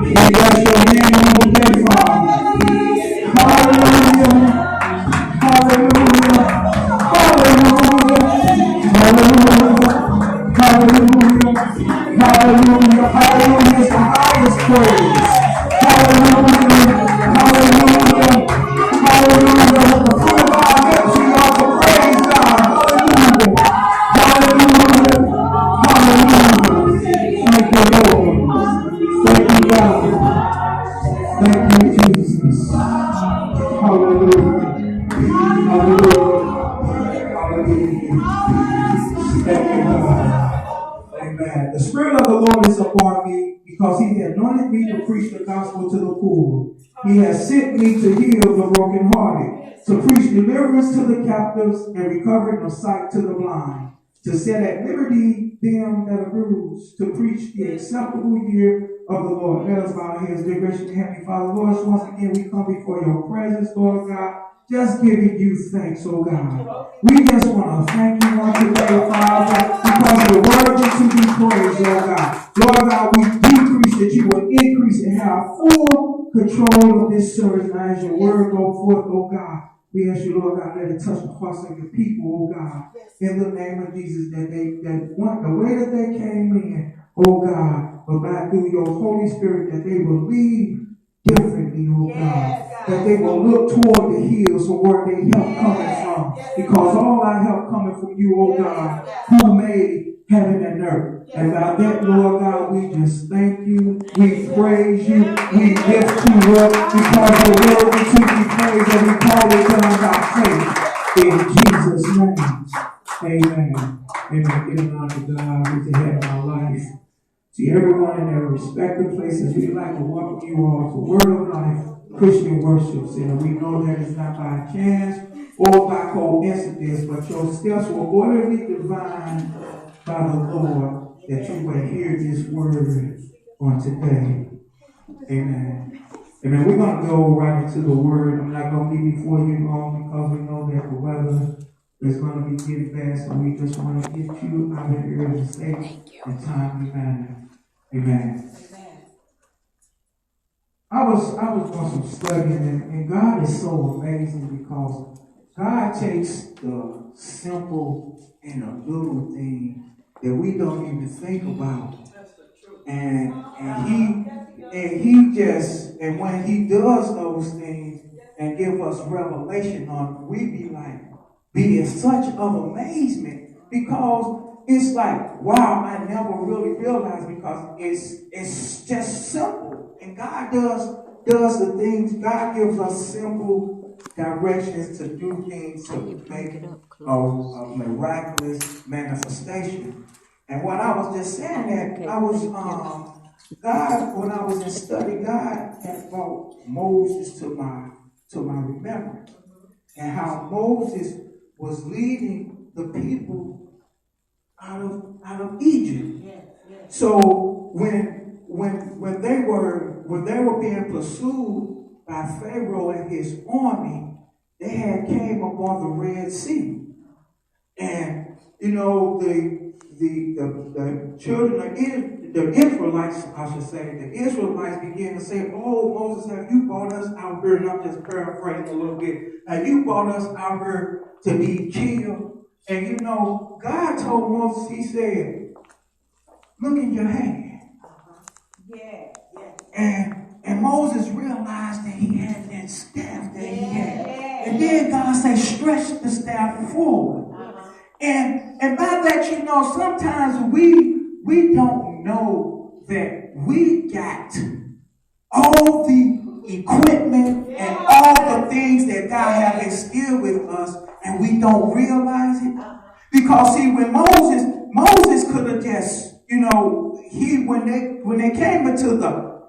We bless your name on the day, Father. Hallelujah. Hallelujah. Hallelujah. Hallelujah. Hallelujah. Hallelujah. Hallelujah is the highest praise. Hallelujah. Hallelujah. Hallelujah. With the fruit of our lips, we offer praise, God. Hallelujah. Hallelujah. Thank you, Lord. Thank you, God. Thank you, Jesus. Hallelujah. Hallelujah. Hallelujah. Thank you, God. Amen. The Spirit of the Lord is upon me because He has anointed me to preach the gospel to the poor. He has sent me to heal the brokenhearted, to preach deliverance to the captives and recovering of sight to the blind, to set at liberty them that are bruised, to preach the acceptable year of the Lord. Let us bow our heads, dear gracious Heavenly Father. Lord, once again we come before your presence, Lord God, just giving you thanks, oh God. We just want to thank you on today, Father, because you're worthy to be praised, oh God. Lord God, we decrease that you will increase and have full control of this service. Now as your word go forth, oh God, we ask you, Lord God, let it touch the hearts of your people, oh God. In the name of Jesus, that want the way that they came in, oh God, but by through your Holy Spirit, that they will leave differently, oh God. That they will look toward the hills from where their help coming from. Because all our help coming from you, oh God, who made heaven and earth. And by that, Lord God, we just thank you. We praise you. We lift you up because you're worthy to be praised, and we call it done by faith. In Jesus' name. Amen. Amen. Give an honor to God who's the head of our life. To everyone in their respective places, we'd like to welcome you all to Word of Life Christian Worship Center. We know that it's not by chance or by coincidence, but your steps were orderly designed by the Lord that you will hear this word on today. Amen. Amen. We're going to go right into the word. I'm not going to be before you long because we know that the weather is going to be getting bad, so we just want to get you out of here in a safe and timely manner. Amen. I was doing some studying, and God is so amazing because God takes the simple and the little thing that we don't even think about, and when He does those things and give us revelation on, we be in such of amazement because it's like, wow, I never really realized because it's just simple. And God does the things, God gives us simple directions to do things to make a miraculous manifestation. And what I was just saying that I was God, when I was in study, God had brought Moses to my remembrance. And how Moses was leading the people out of Egypt. So when they were being pursued by Pharaoh and his army, they had came upon the Red Sea, and you know the children of the Israelites, I should say, the Israelites began to say, "Oh, Moses, have you brought us out here?" And I'm just paraphrasing a little bit. Have you brought us out here to be killed? And you know, God told Moses, He said, "Look in your hand." And Moses realized that he had that staff that he had. And then God said, "Stretch the staff forward." And by that, you know, sometimes we don't know that we got all the equipment and all the things that God has instilled with us, and we don't realize it. Because see, when Moses could have just, you know, when they came into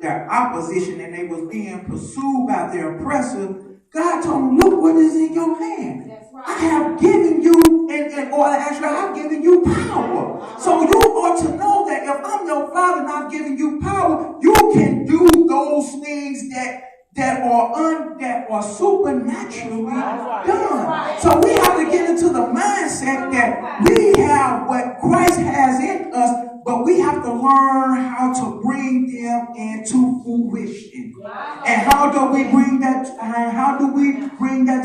their opposition and they was being pursued by their oppressor, God told them, "Look what is in your hand. I have given you, or actually I have given you power." So you ought to know that if I'm your father and I've given you power, you can do those things that are supernaturally done. So we have to get into the mindset that we have what Christ has in us, but we have to learn how to bring them into fruition. And how do we bring that?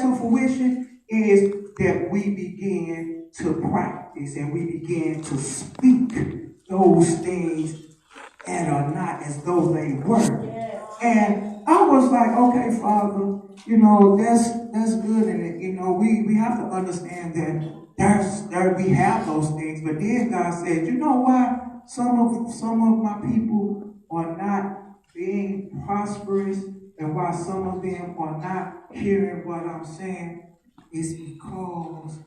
To fruition? Is that we begin to practice and we begin to speak those things that are not as though they were. And I was like, okay, Father, that's good, and we have to understand that we have those things. But then God said, you know why some of my people are not being prosperous, and why some of them are not hearing what I'm saying, is because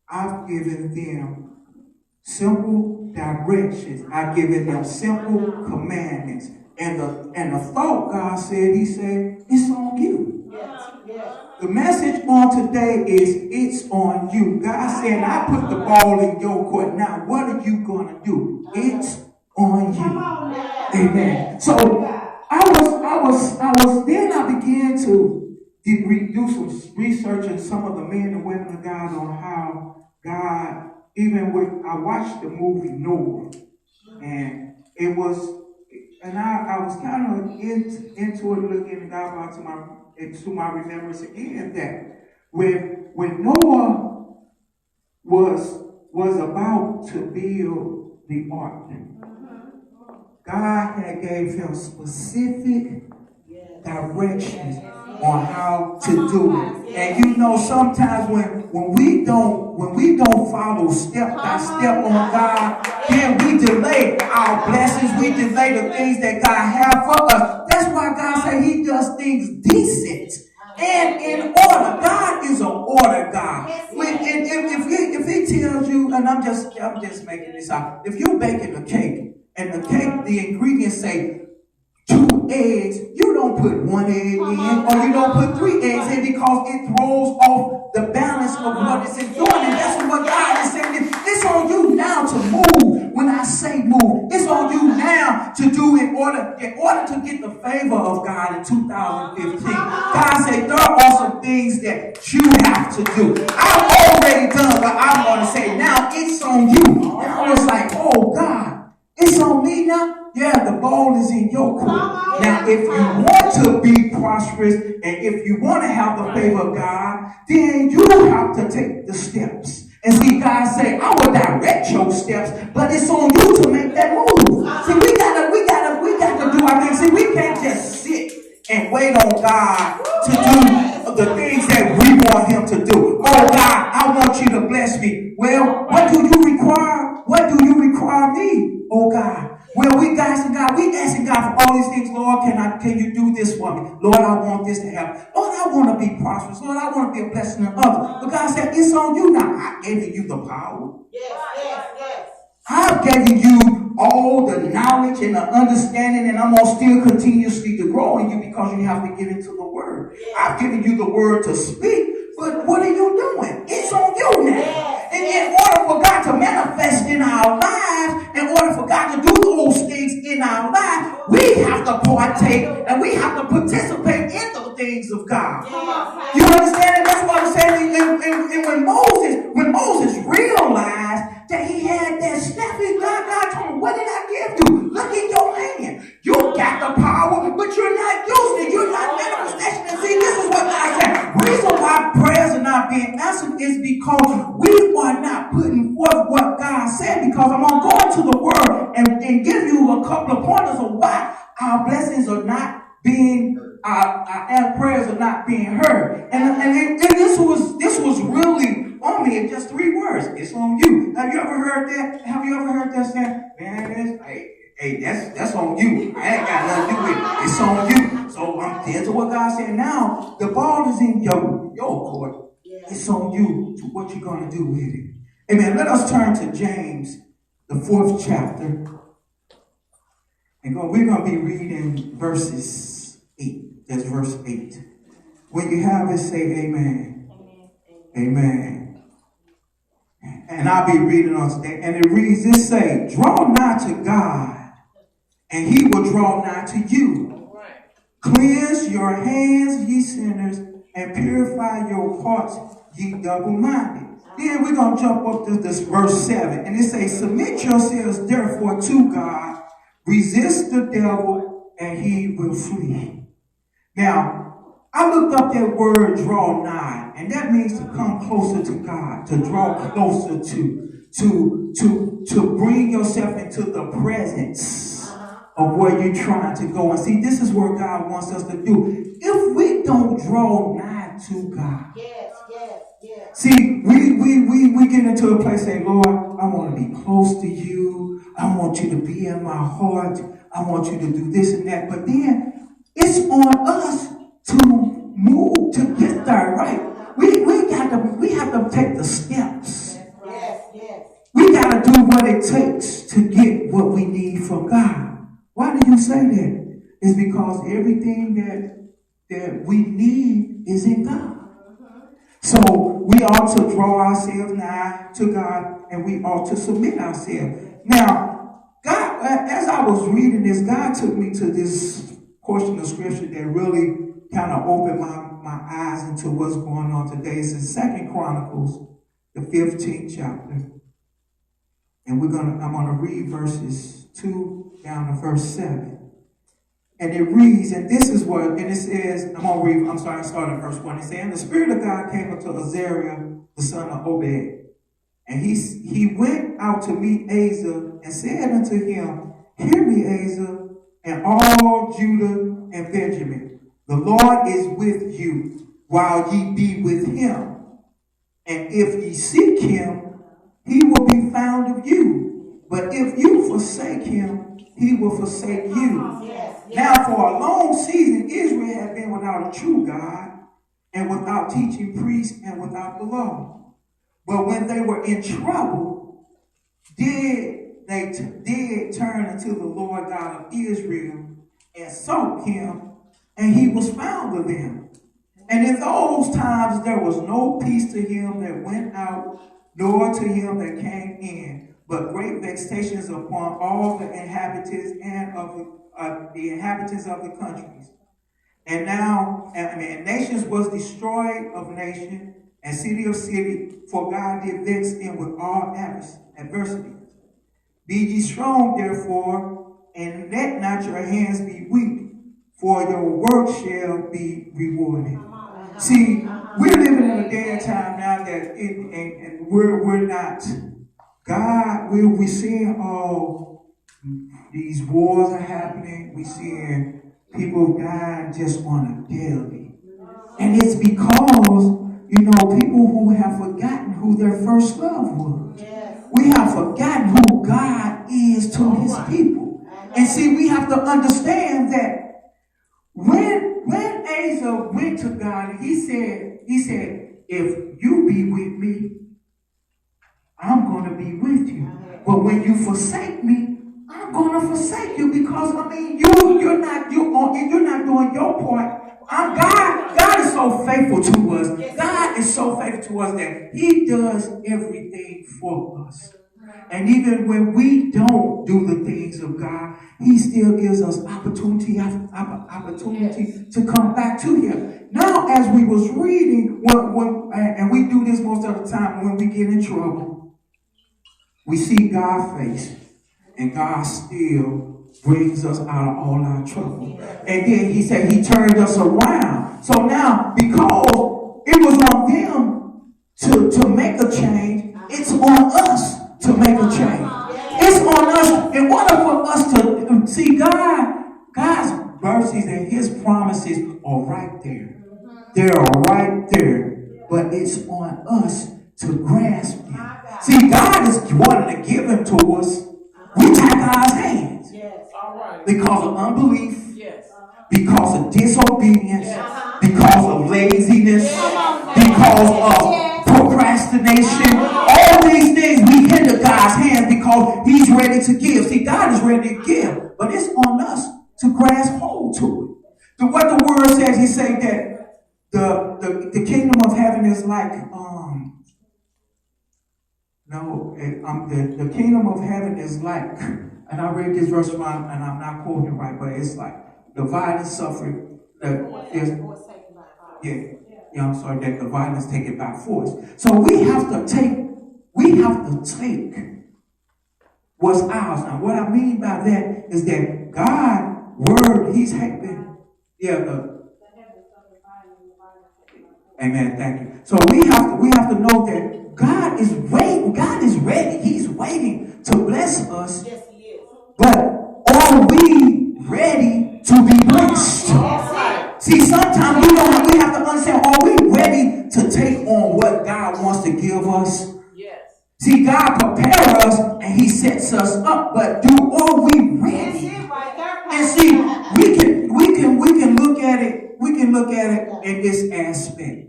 I've given them simple directions. I've given them simple commandments. And the thought God said, he said, it's on you. The message on today is it's on you. God said, I put the ball in your court. Now, what are you going to do? It's on you. Amen. So then I began to do some research in some of the men and women of God on how God, I watched the movie Noah, and it was, and I was kind of into it, looking at God brought to my remembrance again that when Noah was about to build the ark, God had gave him specific directions on how to do it. And sometimes when we don't follow step by step on God, then we delay our blessings, we delay the things that God has for us. That's why God said he does things decent and in order. God is an order God. If he tells you, and I'm just making this up, if you're baking a cake and the ingredients say 2 eggs, you don't put 1 egg in, or you don't put 3 eggs in, because it throws off the balance of what is in doing. And that's what God is saying. It's on you now to move. When I say move, it's on you now to do in order to get the favor of God in 2015. God said there are some things that you have to do. I've already done what I want to say. Now it's on you. And I was like, oh God, it's on me now. Yeah, the ball is in your court. Now, if you want to be prosperous and if you want to have the favor of God, then you have to take the steps. And see, God say, I will direct your steps, but it's on you to make that move. See, we gotta do our thing. See, we can't just sit and wait on God to do the things that we want him to do. Oh God, I want you to bless me. Well, what do you require? What do you require me? Oh God. Well, we asking God for all these things. Lord, can you do this for me? Lord, I want this to happen. Lord, I want to be prosperous. Lord, I want to be a blessing to others. But God said, it's on you now. I gave you the power. Yes. I've given you all the knowledge and the understanding, and I'm going to still continuously to grow in you because you have to get into the word. I've given you the word to speak, but what are you doing? It's on you now. And in order for God to manifest in our lives, in order for God to do those things in our lives, we have to partake and we have to participate in the things of God. You understand? And that's what I'm saying. And when Moses realized that he had that staff, God told him, what did I give you? Look in your hand. You got the power, but you're not using it. You're not manifestation. And see, this is what I said. Reason why prayers are not being answered is because we are not putting forth what God said. Because I'm going to go into the word and give you a couple of pointers of why our blessings are not being, our prayers are not being heard. And this was really on me in just 3 words. It's on you. Have you ever heard that? Have you ever heard that saying? Man, hey, that's on you. I ain't got nothing to do with it. It's on you. So I'm into what God said. Now the ball is in your court. It's on you to what you're going to do with it. Amen. Let us turn to James, the 4th chapter. And we're going to be reading verses 8. That's verse 8. When you have it, say amen. Amen. And I'll be reading on today. And it reads, it say, draw nigh to God, and he will draw nigh to you. Cleanse your hands, ye sinners, and purify your hearts, ye double-minded. Then we're going to jump up to this verse 7. And it says, submit yourselves therefore to God. Resist the devil and he will flee. Now, I looked up that word draw nigh. And that means to come closer to God. To draw closer to bring yourself into the presence of where you're trying to go. And see, this is where God wants us to do. If we don't draw nigh to God. See, we get into a place saying, Lord, I want to be close to you. I want you to be in my heart. I want you to do this and that. But then it's on us to move, to get there, right? We have to take the steps. We got to do what it takes to get what we need from God. Why do you say that? It's because everything that we need is in God. So we ought to draw ourselves nigh to God, and we ought to submit ourselves. Now, God, as I was reading this, God took me to this portion of scripture that really kind of opened my eyes into what's going on today. It's in 2 Chronicles, the 15th chapter. And I'm gonna read verses 2 down to verse 7. And it reads, and this is what, and it says, I'm starting verse 1. It says, and the Spirit of God came unto Azariah, the son of Obed. And he went out to meet Asa and said unto him, hear me, Asa, and all Judah and Benjamin. The Lord is with you while ye be with him. And if ye seek him, he will be found of you. But if you forsake him, he will forsake you. Now, for a long season, Israel had been without a true God, and without teaching priests, and without the law. But when they were in trouble, did turn unto the Lord God of Israel, and sought him, and he was found of them. And in those times there was no peace to him that went out, nor to him that came in, but great vexations upon all the inhabitants and of the inhabitants of the countries. And now, nations was destroyed of nation, and city of city, for God did vex them with all adversity. Be ye strong, therefore, and let not your hands be weak, for your work shall be rewarded. See, we're living in a day and time now that we're not. God, we're seeing all these wars are happening. We're seeing people dying just on a daily. And it's because, people who have forgotten who their first love was. We have forgotten who God is to his people. And see, we have to understand that when Asa went to God, he said, if you be with me, I'm going to be with you. But when you forsake me, I'm going to forsake you, because you're not doing your part. God is so faithful to us. God is so faithful to us that he does everything for us. And even when we don't do the things of God, he still gives us opportunity to come back to him. Now, as we was reading, and we do this most of the time when we get in trouble, we see God's face, and God still brings us out of all our trouble. And then he said he turned us around. So now, because it was on them to make a change, it's on us to make a change. It's on us. In order for us to see God's mercies and his promises are right there. They're right there. But it's on us to grasp them. See, God is wanting to give them to us. We tie God's hands. Because of unbelief. Because of disobedience. Because of laziness. Because of procrastination. All these things we hinder God's hand because he's ready to give. See, God is ready to give, but it's on us to grasp hold to it. What the word says, he said that the kingdom of heaven is like the kingdom of heaven is like, and I read this verse wrong, and I'm not quoting it right, but it's like divide and suffer. that the violence take it by force. So we have to take what's ours. Now, what I mean by that is that God's word, He's helping. Amen. Thank you. So we have to know that God is waiting. God is ready. He's waiting to bless us. Yes, He is. But are we ready to be blessed? See, sometimes we have to understand, are we ready to take on what God wants to give us? Yes. See, God prepares us and He sets us up, but are we ready? And see, we can look at it in this aspect.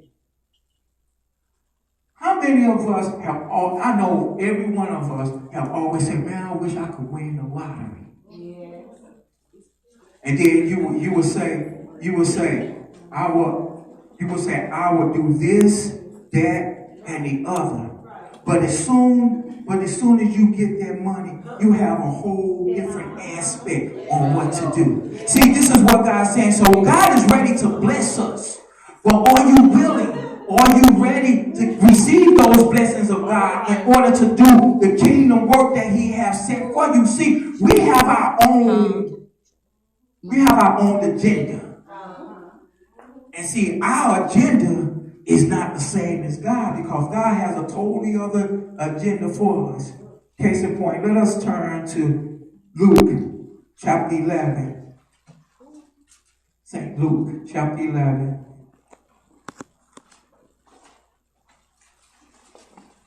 How many of us I know every one of us have always said, man, I wish I could win the lottery. Yes. And then you would say, I would do this, that, and the other. But as soon as you get that money, you have a whole different aspect on what to do. See, this is what God's saying. So God is ready to bless us. But are you willing? Are you ready to receive those blessings of God in order to do the kingdom work that He has set for you? See, we have our own agenda. And see, our agenda is not the same as God, because God has a totally other agenda for us. Case in point, let us turn to Luke chapter 11. St. Luke chapter 11.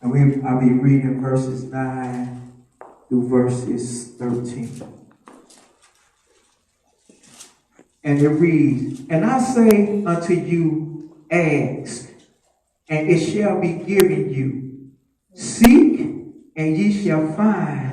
And I'll be reading verses 9 through verses 13. And it reads, and I say unto you, ask, and it shall be given you. Seek, and ye shall find.